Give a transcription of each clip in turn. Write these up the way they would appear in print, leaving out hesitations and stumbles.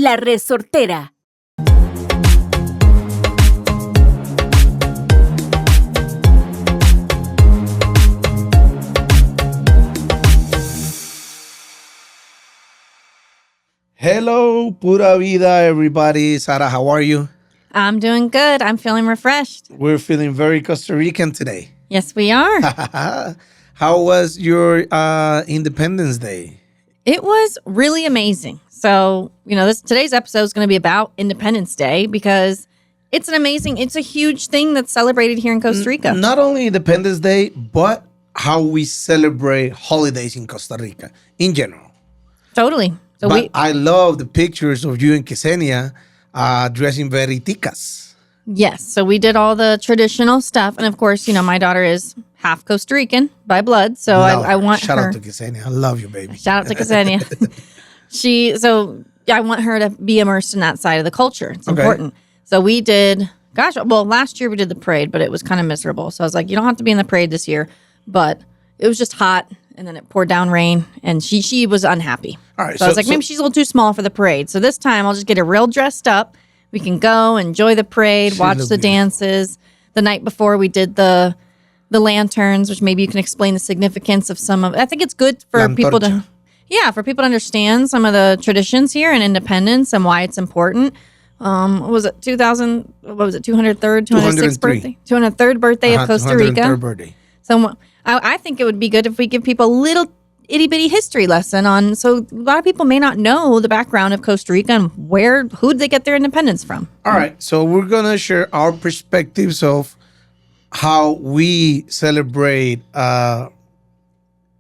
La Resortera. Hello, pura vida, everybody. Sara, how are you? I'm doing good. I'm feeling refreshed. We're feeling very Costa Rican today. Yes, we are. How was your Independence Day? It was really amazing. So, today's episode is going to be about Independence Day because it's a huge thing that's celebrated here in Costa Rica. Not only Independence Day, but how we celebrate holidays in Costa Rica in general. Totally. So I love the pictures of you and Ksenia dressing very ticas. Yes. So we did all the traditional stuff. And of course, my daughter is half Costa Rican by blood. So I want Shout her. out to Ksenia. I love you, baby. Shout out to Ksenia. I want her to be immersed in that side of the culture. It's important. So we did, last year we did the parade, but it was kind of miserable. So I was like, you don't have to be in the parade this year. But it was just hot. And then it poured down rain, and she was unhappy. All right, so I was like, maybe she's a little too small for the parade. So this time, I'll just get her real dressed up. We can go enjoy the parade, watch the dances. The night before, we did the lanterns, which maybe you can explain the significance of some of. I think it's good for people to understand some of the traditions here and independence and why it's important. What was it 200th, 203rd, 206th birthday? 203rd birthday of Costa Rica. 203rd birthday. So I think it would be good if we give people a little itty bitty history lesson on. So a lot of people may not know the background of Costa Rica and who did they get their independence from. All right, so we're gonna share our perspectives of how we celebrate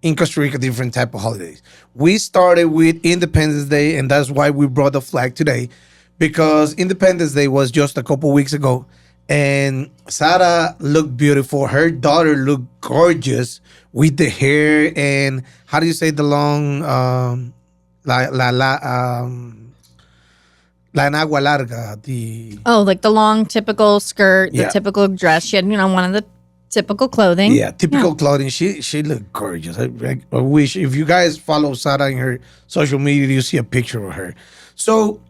in Costa Rica different type of holidays. We started with Independence Day, and that's why we brought the flag today, because Independence Day was just a couple weeks ago. And Sara looked beautiful. Her daughter looked gorgeous with the hair and how do you say the long la enagua larga, like the long typical skirt, the typical dress. She had one of the typical clothing. Yeah, typical clothing. She looked gorgeous. I wish if you guys follow Sara in her social media, you see a picture of her. So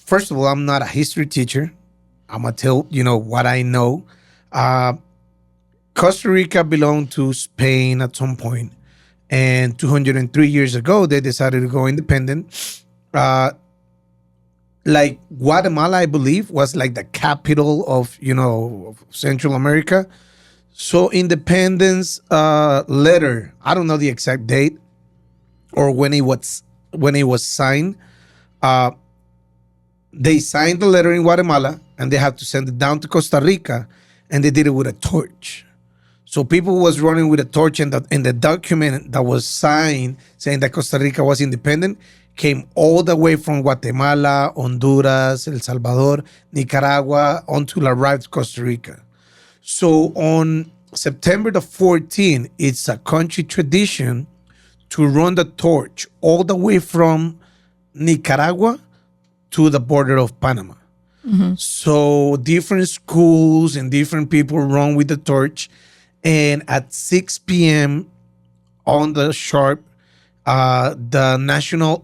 First of all, I'm not a history teacher. I'm going to tell, what I know. Costa Rica belonged to Spain at some point. And 203 years ago, they decided to go independent. Like Guatemala, I believe, was like the capital of, of Central America. So independence letter, I don't know the exact date or when it was signed. They signed the letter in Guatemala and they have to send it down to Costa Rica, and they did it with a torch. So people was running with a torch, and the document that was signed saying that Costa Rica was independent came all the way from Guatemala, Honduras, El Salvador, Nicaragua, until arrived to Costa Rica. So on September the 14th, it's a country tradition to run the torch all the way from Nicaragua to the border of Panama. Mm-hmm. So different schools and different people run with the torch. And at 6 p.m. on the sharp, the national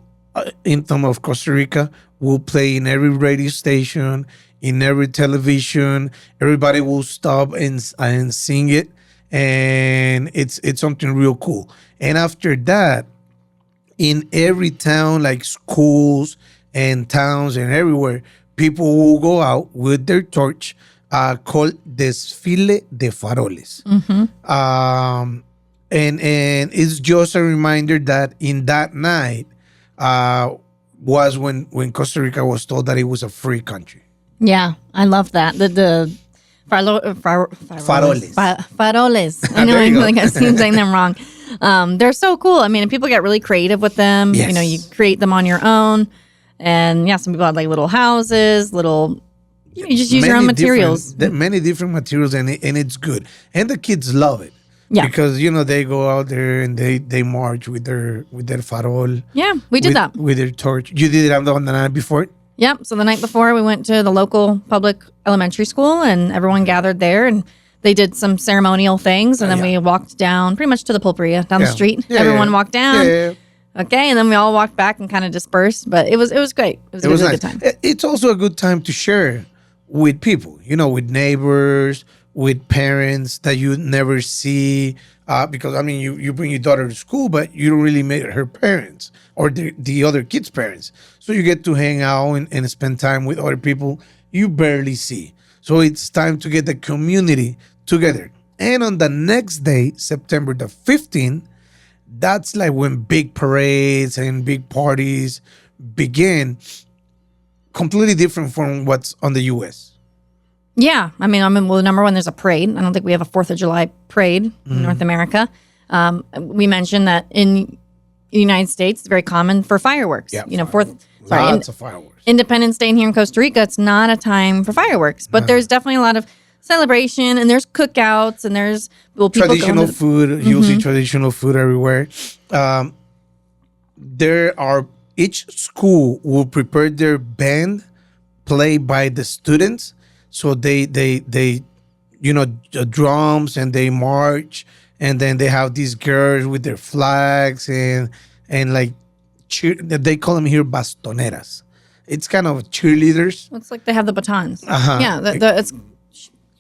anthem of Costa Rica will play in every radio station, in every television. Everybody will stop and sing it. And it's something real cool. And after that, in every town, like schools and towns and everywhere, people will go out with their torch called Desfile de Faroles. Mm-hmm. And it's just a reminder that in that night was when Costa Rica was told that it was a free country. Yeah, I love that. The faroles. Faroles. I know I seem saying them wrong. They're so cool. I mean, people get really creative with them. Yes. You create them on your own. And some people have like little houses, you just use your own materials. Many different materials, and it's good. And the kids love it. Yeah. Because, they go out there and they march with their farol. Yeah, we did that. With their torch. You did it on the night before? Yep. So the night before, we went to the local public elementary school, and everyone gathered there, and they did some ceremonial things. And then we walked down pretty much to the pulperia down the street. Yeah, everyone walked down. Okay, and then we all walked back and kind of dispersed, but it was great. It was a really nice. good time. It's also a good time to share with people, with neighbors, with parents that you never see. Because I mean, you bring your daughter to school, but you don't really meet her parents or the other kids' parents. So you get to hang out and spend time with other people you barely see. So it's time to get the community together. And on the next day, September the 15th, that's like when big parades and big parties begin, completely different from what's on the US. Yeah, well, number one, there's a parade. I don't think we have a 4th of July parade in North America. We mentioned that in the United States, it's very common for fireworks. Yeah, Lots of fireworks. Independence Day here in Costa Rica, it's not a time for fireworks, but there's definitely a lot of celebration, and there's cookouts, and there's people Traditional going food. You'll see traditional food everywhere. Each school will prepare their band played by the students. So they drums, and they march, and then they have these girls with their flags and like they call them here bastoneras. It's kind of cheerleaders. It's like they have the batons. Uh-huh. Yeah, it's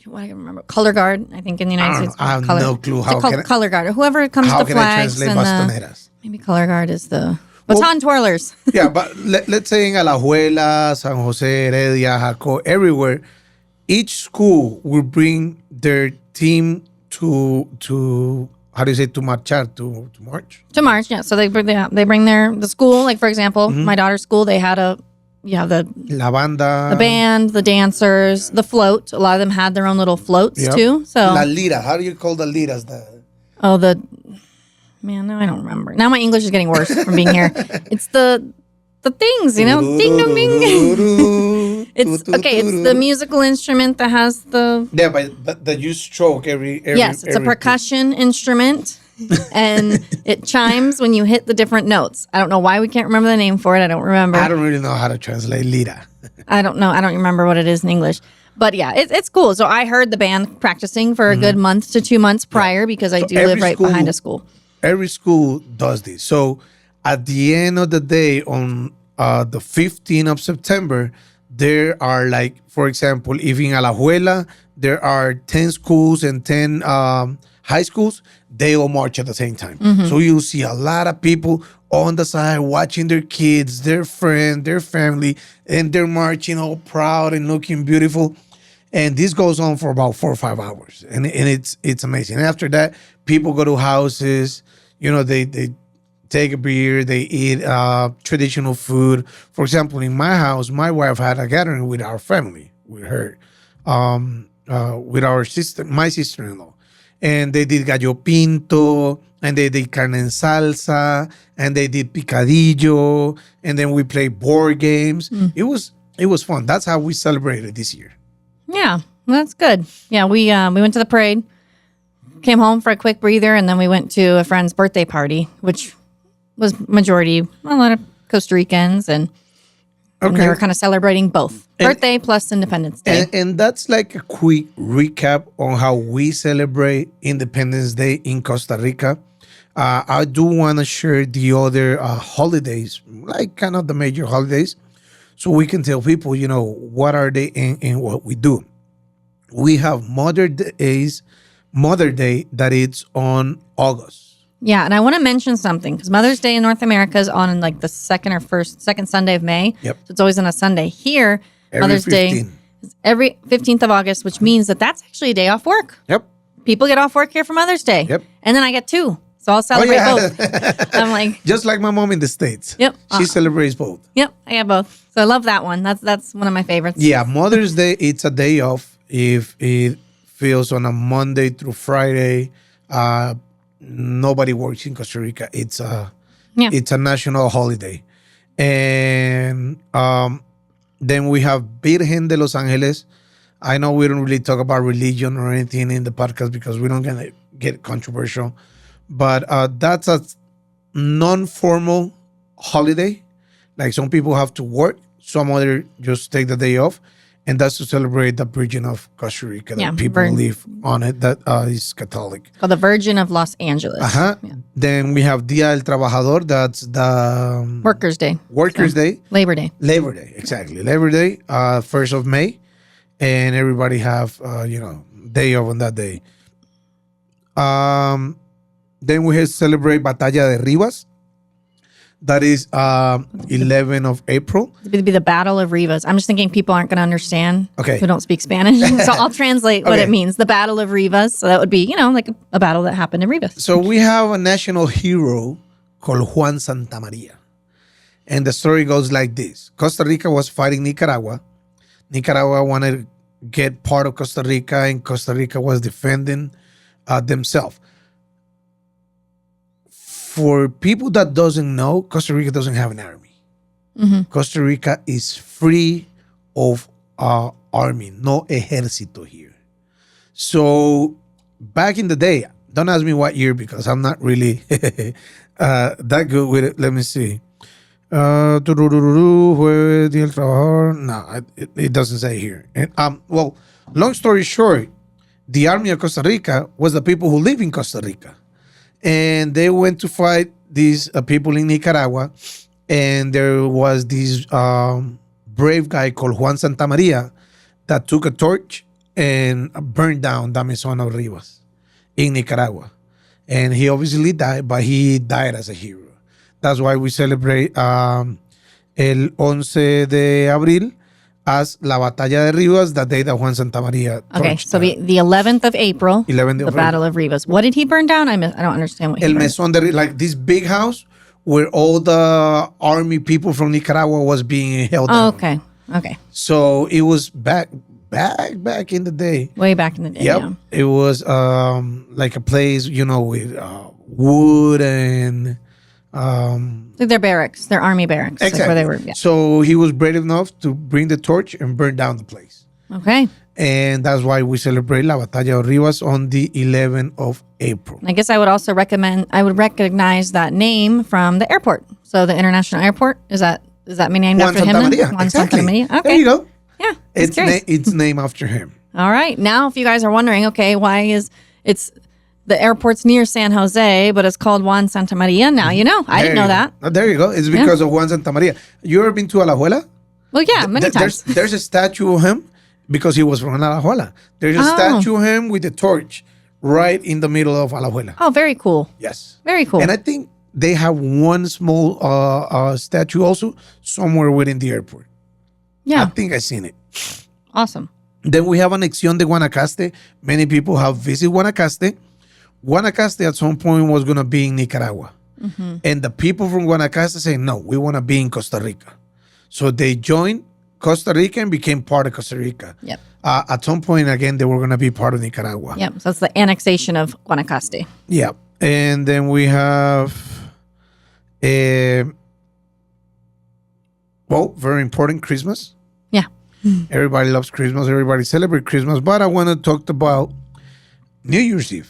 what I can remember. Color guard, I think in the United States. I have color, no clue. Color guard, or whoever comes How to the can I flags translate and bastoneras? maybe color guard is the baton twirlers. Yeah, but let's say in Alajuela, San Jose, Heredia, Jaco, everywhere, each school will bring their team to how do you say, to marchar, to march? To march, yeah. So they bring the school. Like for example, my daughter's school, they had the La banda, the band, the dancers, the float. A lot of them had their own little floats too. So La lira. How do you call the liras? Now I don't remember. Now my English is getting worse from being here. It's the things, ding dong ding. It's the musical instrument that has the but that you stroke every yes, it's a percussion instrument, and it chimes when you hit the different notes. I don't know why we can't remember the name for it. I don't remember. I don't really know how to translate lira. I don't know. I don't remember what it is in English. But yeah, it's cool. So I heard the band practicing for a good month to 2 months prior because I do live right behind a school. Every school does this. So at the end of the day, on the 15th of September, there are, like, for example, if in Alajuela, there are 10 schools and 10 high schools, they all march at the same time. So you'll see a lot of people on the side watching their kids, their friends, their family, and they're marching all proud and looking beautiful. And this goes on for about 4 or 5 hours. And it's amazing. And after that, people go to houses, they take a beer, they eat traditional food. For example, in my house, my wife had a gathering with our family, with her, with my sister-in-law. And they did gallo pinto, and they did carne en salsa, and they did picadillo, and then we played board games. It was fun. That's how we celebrated this year. Yeah, that's good. Yeah, we went to the parade, came home for a quick breather, and then we went to a friend's birthday party, which was a lot of Costa Ricans, and they were kind of celebrating both birthday plus Independence Day. And that's like a quick recap on how we celebrate Independence Day in Costa Rica. I do want to share the other holidays, like kind of the major holidays, so we can tell people, what are they and what we do. We have Mother Day that it's on August. Yeah, and I want to mention something because Mother's Day in North America is on like the second Sunday of May. Yep. So it's always on a Sunday. Here, Mother's Day is every 15th of August, which means that's actually a day off work. Yep. People get off work here for Mother's Day. Yep. And then I get 2. So I'll celebrate both. I'm like, just like my mom in the States. Yep. She celebrates both. Yep, I get both. So I love that one. That's one of my favorites. Yeah, Mother's Day, it's a day off if it falls on a Monday through Friday. Nobody works in Costa Rica. It's a national holiday. And then we have Virgen de Los Ángeles. I know we don't really talk about religion or anything in the podcast because we don't gonna get controversial. But that's a non-formal holiday. Like some people have to work, some other just take the day off. and that's to celebrate the Virgin of Costa Rica that Yeah, people live on it that is Catholic. Called the Virgin of Los Angeles. Uh-huh. Yeah. Then we have Dia del Trabajador. That's the Workers' Day. Workers' Day. Labor Day. Labor Day, exactly. Labor Day, 1st of May. And everybody have, day off on that day. Then we celebrate Batalla de Rivas. That is 11 of April. It'd be the Battle of Rivas. I'm just thinking people aren't going to understand Okay. who don't speak Spanish. So I'll translate what Okay. it means. The Battle of Rivas. So that would be, like a battle that happened in Rivas. So we have a national hero called Juan Santamaria. And the story goes like this. Costa Rica was fighting Nicaragua. Nicaragua wanted to get part of Costa Rica, and Costa Rica was defending themselves. For people that doesn't know, Costa Rica doesn't have an army. Costa Rica is free of army, no ejército here. So back in the day, don't ask me what year because I'm not really that good with it. Let me see. Where Día del Trabajador? No, it doesn't say here. And, well, long story short, the army of Costa Rica was the people who live in Costa Rica. And they went to fight these people in Nicaragua. And there was this brave guy called Juan Santamaria that took a torch and burned down Damisón of Rivas in Nicaragua. And he obviously died, but he died as a hero. That's why we celebrate el 11 de abril as La Batalla de Rivas, the day that Juan Santamaria Okay, torched, so the 11th of April, 11th the of Battle of Rivas. What did he burn down? I don't understand what he El burned. Mesón de like this big house where all the army people from Nicaragua was being held Oh, down. okay. So it was back in the day. Way back in the day. Yep. Yeah. It was like a place, with wood and Like their barracks, their army barracks. exactly. Like where they were. Yeah. So he was brave enough to bring the torch and burn down the place. Okay. And that's why we celebrate La Batalla de Rivas on the 11th of April. I guess I would also recognize that name from the airport. So the international airport, is that named Juan after him? Santamaria. Then? Juan Exactly. Santamaria. Okay. There you go. Yeah. It's curious. It's named after him. All right. Now, if you guys are wondering, okay, why is it's the airport's near San Jose, but it's called Juan Santamaria? Now you know. I didn't know that. There you go. It's because of Juan Santamaria. You ever been to Alajuela? Well, yeah, many times. There's a statue of him because he was from Alajuela. There's a statue of him with a torch right in the middle of Alajuela. Oh, very cool. Yes. Very cool. And I think they have one small statue also somewhere within the airport. Yeah. I think I've seen it. Awesome. Then we have Anexión de Guanacaste. Many people have visited Guanacaste. Guanacaste at some point was going to be in Nicaragua. Mm-hmm. And the people from Guanacaste say, no, we want to be in Costa Rica. So they joined Costa Rica and became part of Costa Rica. Yep. At some point, again, they were going to be part of Nicaragua. Yep. So it's the annexation of Guanacaste. Yeah. And then we have, very important, Christmas. Yeah. Everybody loves Christmas. Everybody celebrates Christmas. But I want to talk about New Year's Eve.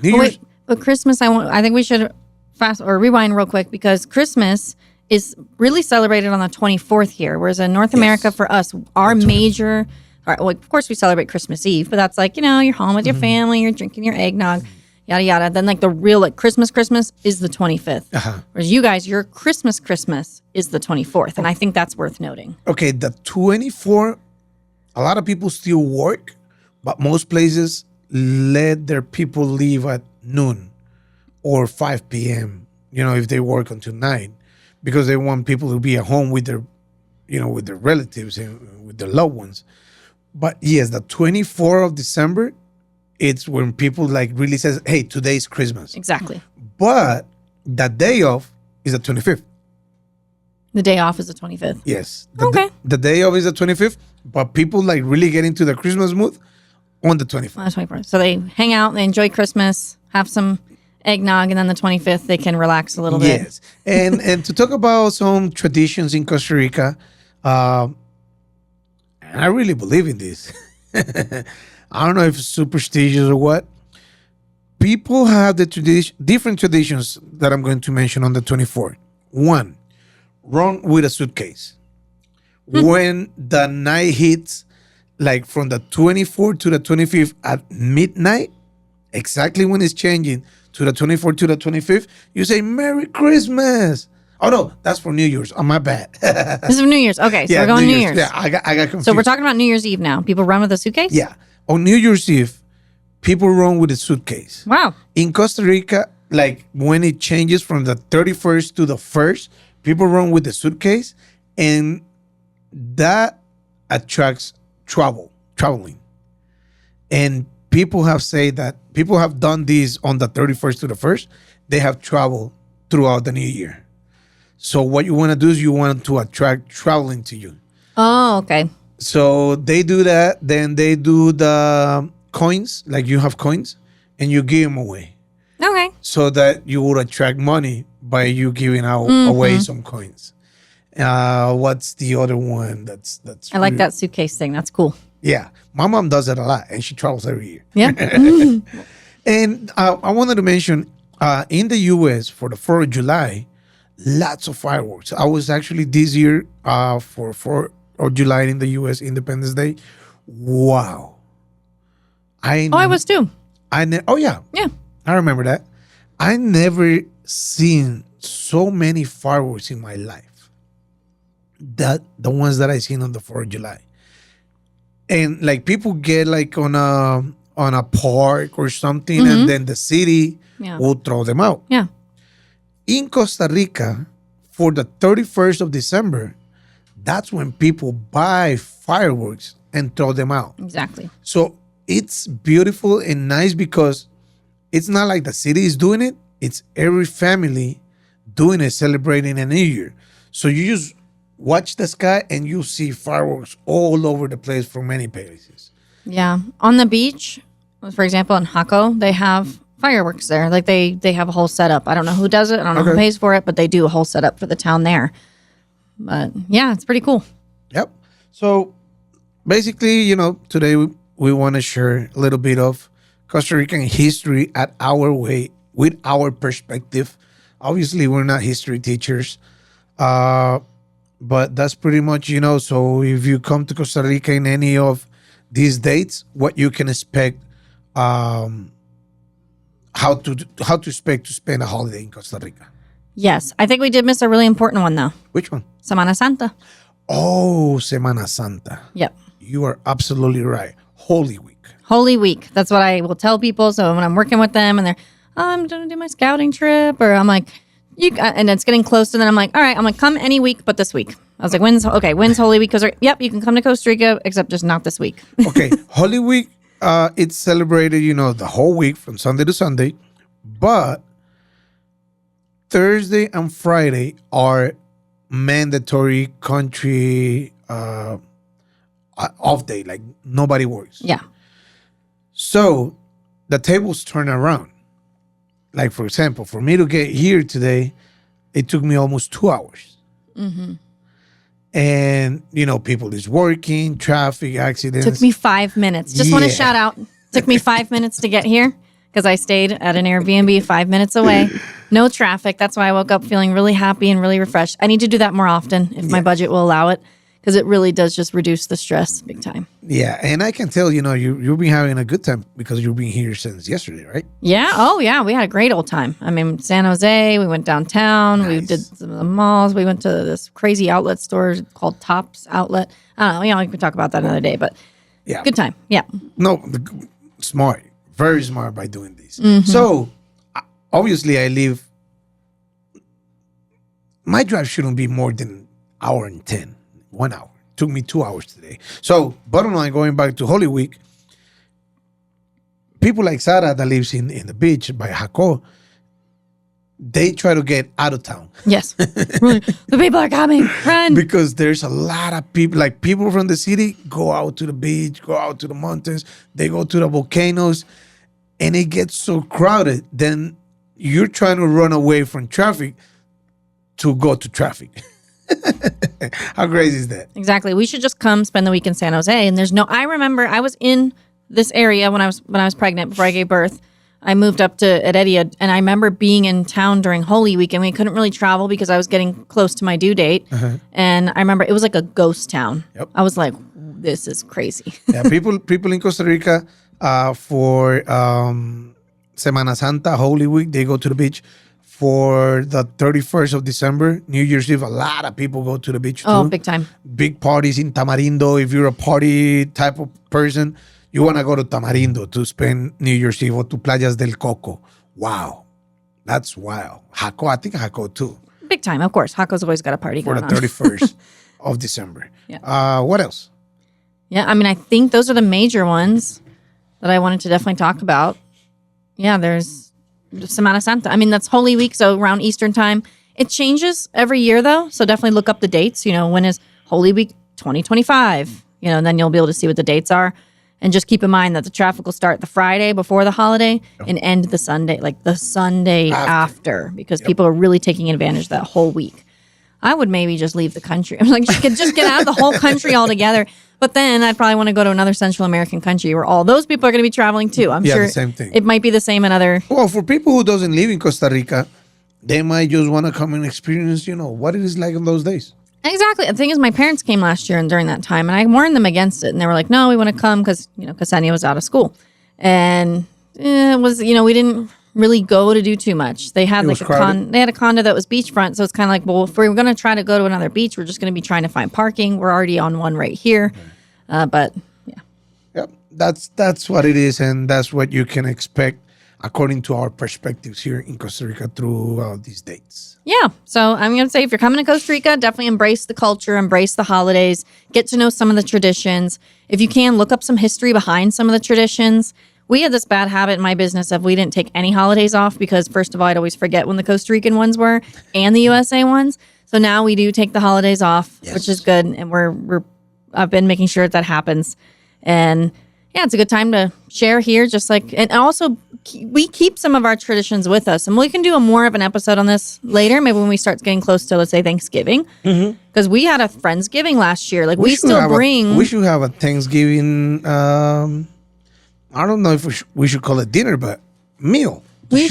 Wait, but Christmas, I think we should fast or rewind real quick because Christmas is really celebrated on the 24th here, whereas in North America for us, our major, of course we celebrate Christmas Eve, but that's like, you're home with your family, you're drinking your eggnog, yada, yada. Then like the real Christmas is the 25th. Whereas you guys, your Christmas is the 24th. And I think that's worth noting. Okay, the 24th, a lot of people still work, but most places let their people leave at noon or 5 p.m., if they work until 9, because they want people to be at home with their, with their relatives and with their loved ones. But yes, the 24th of December, it's when people really says, hey, today's Christmas. Exactly. But the day off is the 25th. The day off is the 25th. Yes. Okay. The day off is the 25th, but people really get into the Christmas mood on the 24th. On the 24th. So they hang out, they enjoy Christmas, have some eggnog, and then the 25th they can relax a little bit. Yes. And to talk about some traditions in Costa Rica, and I really believe in this. I don't know if it's superstitious or what. People have the different traditions that I'm going to mention on the 24th. One, run with a suitcase. When the night hits, like from the 24th to the 25th at midnight, exactly when it's changing to the 24th to the 25th, you say Merry Christmas. Oh no, that's for New Year's. Oh, my bad. This is New Year's. Okay, so we're going New Year's. Yeah, I got confused. So we're talking about New Year's Eve now. People run with a suitcase? Yeah. On New Year's Eve, people run with a suitcase. Wow. In Costa Rica, like when it changes from the 31st to the 1st, people run with the suitcase, and that attracts traveling. And people have said that people have done this on the 31st to the 1st. They have traveled throughout the new year. So what you want to do is you want to attract traveling to you. Oh, okay. So they do that. Then they do the coins, like you have coins, and you give them away. Okay. So that you would attract money by you giving out away some coins. What's the other one? That's I like that suitcase thing. That's cool. Yeah, my mom does it a lot, and she travels every year. Yeah. And I wanted to mention in the U.S. for the 4th of July, lots of fireworks. I was actually this year for 4th of July in the U.S. Independence Day. Wow. I was too. Oh yeah. Yeah. I remember that. I never seen so many fireworks in my life. That the ones that I seen on the 4th of July. And like people get like on a park or something, and then the city will throw them out. Yeah. In Costa Rica, for the 31st of December, that's when people buy fireworks and throw them out. Exactly. So it's beautiful and nice because it's not like the city is doing it. It's every family doing it, celebrating a new year. So you just watch the sky and you see fireworks all over the place from many places. Yeah. On the beach, for example, in Jaco, they have fireworks there. Like they have a whole setup. I don't know who does it. I don't know who pays for it, but they do a whole setup for the town there. But yeah, it's pretty cool. Yep. So basically, today we want to share a little bit of Costa Rican history at our way, with our perspective. Obviously, we're not history teachers, but that's pretty much, so if you come to Costa Rica in any of these dates, what you can expect, how to expect to spend a holiday in Costa Rica. Yes. I think we did miss a really important one, though. Which one? Semana Santa. Oh, Semana Santa. Yep. You are absolutely right. Holy Week. Holy Week. That's what I will tell people. So when I'm working with them and they're, I'm going to do my scouting trip, or I'm like, and it's getting close, and then I'm like, all right, I'm like, come any week but this week. I was like, when's Holy Week? Yep, you can come to Costa Rica, except just not this week. Okay, Holy Week, it's celebrated, the whole week from Sunday to Sunday, but Thursday and Friday are mandatory country off day, like nobody works. Yeah. So the tables turn around. Like, for example, for me to get here today, it took me almost 2 hours. Mm-hmm. And, people is working, traffic, accidents. Took me 5 minutes. Just want to shout out. Took me 5 minutes to get here because I stayed at an Airbnb 5 minutes away. No traffic. That's why I woke up feeling really happy and really refreshed. I need to do that more often if my budget will allow it, because it really does just reduce the stress big time. Yeah, and I can tell, you've been having a good time because you've been here since yesterday, right? Yeah. Oh, yeah. We had a great old time. I mean, San Jose, we went downtown. Nice. We did some of the malls. We went to this crazy outlet store called Tops Outlet. I don't know. We can talk about that another day, but yeah, good time. Yeah. No, smart. Very smart by doing this. Mm-hmm. So, obviously, I live. My drive shouldn't be more than hour and 10. 1 hour. Took me 2 hours today. So, bottom line, going back to Holy Week, people like Sarah that lives in the beach by Jaco, they try to get out of town. Yes. The people are coming. Run. Because there's a lot of people, like people from the city go out to the beach, go out to the mountains, they go to the volcanoes, and it gets so crowded. Then you're trying to run away from traffic to go to traffic. How crazy is that? Exactly. We should just come spend the week in San Jose. And I remember I was in this area when I was pregnant before I gave birth. I moved up to Heredia, and I remember being in town during Holy Week, and we couldn't really travel because I was getting close to my due date. Uh-huh. And I remember it was like a ghost town. Yep. I was like, this is crazy. Yeah, people in Costa Rica for Semana Santa, Holy Week, they go to the beach. For the 31st of December, New Year's Eve, a lot of people go to the beach too. Oh, big time. Big parties in Tamarindo. If you're a party type of person, you want to go to Tamarindo to spend New Year's Eve or to Playas del Coco. Wow. That's wild. Jaco, I think Jaco too. Big time, of course. Jaco's always got a party For going the on. 31st of December. Yeah. What else? Yeah, I mean, I think those are the major ones that I wanted to definitely talk about. Yeah, there's Semana Santa. I mean, that's Holy Week, so around Eastern time. It changes every year, though, so definitely look up the dates. When is Holy Week 2025? And then you'll be able to see what the dates are. And just keep in mind that the traffic will start the Friday before the holiday and end the Sunday, like the Sunday after because people are really taking advantage of that whole week. I would maybe just leave the country. I'm like, just get out of the whole country altogether. But then I'd probably want to go to another Central American country where all those people are going to be traveling too. I'm sure the same thing. It might be the same in other. Well, for people who doesn't live in Costa Rica, they might just want to come and experience, what it is like in those days. Exactly. The thing is, my parents came last year and during that time, and I warned them against it. And they were like, no, we want to come because, Ksenia was out of school. And it was, we didn't really go to do too much. They had they had a condo that was beachfront. So it's kind of like, well, if we're going to try to go to another beach, we're just going to be trying to find parking. We're already on one right here. But yeah. Yep. That's what it is. And that's what you can expect according to our perspectives here in Costa Rica throughout these dates. Yeah. So I'm going to say if you're coming to Costa Rica, definitely embrace the culture, embrace the holidays, get to know some of the traditions. If you can, look up some history behind some of the traditions. We had this bad habit in my business of we didn't take any holidays off because, first of all, I'd always forget when the Costa Rican ones were and the USA ones. So now we do take the holidays off, which is good. And I've been making sure that happens. And yeah, it's a good time to share here, and also we keep some of our traditions with us. And we can do more of an episode on this later, maybe when we start getting close to, let's say, Thanksgiving. Because we had a Friendsgiving last year. We should have a Thanksgiving, I don't know if we should call it dinner, but meal. We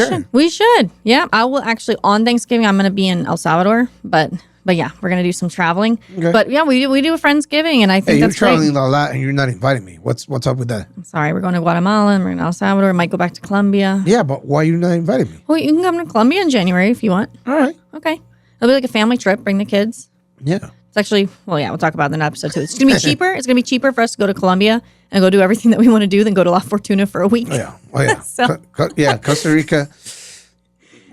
should. Yeah, I will actually, on Thanksgiving, I'm going to be in El Salvador, but yeah, we're going to do some traveling. Okay. But yeah, we do a Friendsgiving, and I think that's great. You're traveling a lot, and you're not inviting me. What's up with that? I'm sorry, we're going to Guatemala, and we're in El Salvador. Might go back to Colombia. Yeah, but why are you not inviting me? Well, you can come to Colombia in January if you want. All right. Okay. It'll be like a family trip. Bring the kids. Yeah. It's actually, we'll talk about it in that episode too. It's going to be cheaper. It's going to be cheaper for us to go to Colombia and go do everything that we want to do than go to La Fortuna for a week. Oh, yeah. Costa Rica.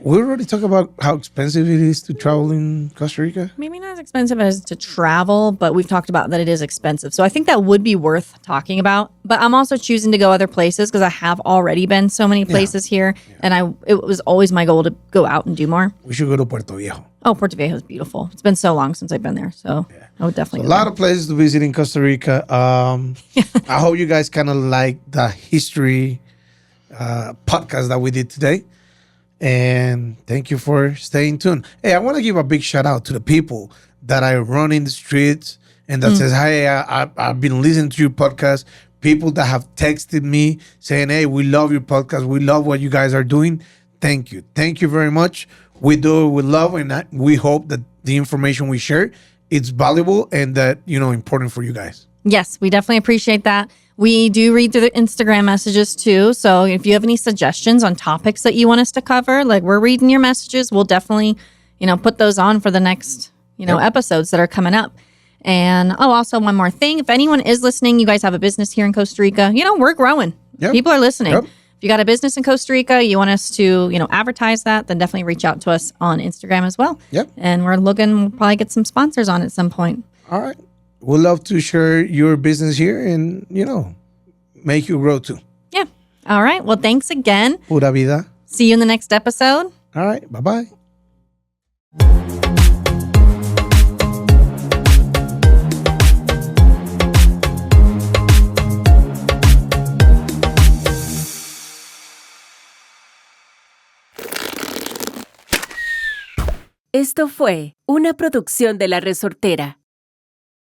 We already talked about how expensive it is to travel in Costa Rica. Maybe not as expensive as to travel, but we've talked about that it is expensive. So I think that would be worth talking about. But I'm also choosing to go other places because I have already been so many places here. And it was always my goal to go out and do more. We should go to Puerto Viejo. Oh, Puerto Viejo is beautiful. It's been so long since I've been there. So I would definitely go. A lot of places to visit in Costa Rica. I hope you guys kind of like the history podcast that we did today. And thank you for staying tuned. Hey, I want to give a big shout out to the people that I run in the streets and that says, hey, I've been listening to your podcast. People that have texted me saying, hey, we love your podcast. We love what you guys are doing. Thank you. Thank you very much. We do it with love, and we hope that the information we share, it's valuable and that, important for you guys. Yes, we definitely appreciate that. We do read through the Instagram messages too. So if you have any suggestions on topics that you want us to cover, like we're reading your messages, we'll definitely, put those on for the next, episodes that are coming up. And also one more thing. If anyone is listening, you guys have a business here in Costa Rica, we're growing. Yep. People are listening. Yep. If you got a business in Costa Rica, you want us to, advertise that, then definitely reach out to us on Instagram as well. Yep. And we'll probably get some sponsors on at some point. All right. We'd love to share your business here and, make you grow too. Yeah. All right. Well, thanks again. Pura vida. See you in the next episode. All right. Bye-bye. Esto fue una producción de La Resortera.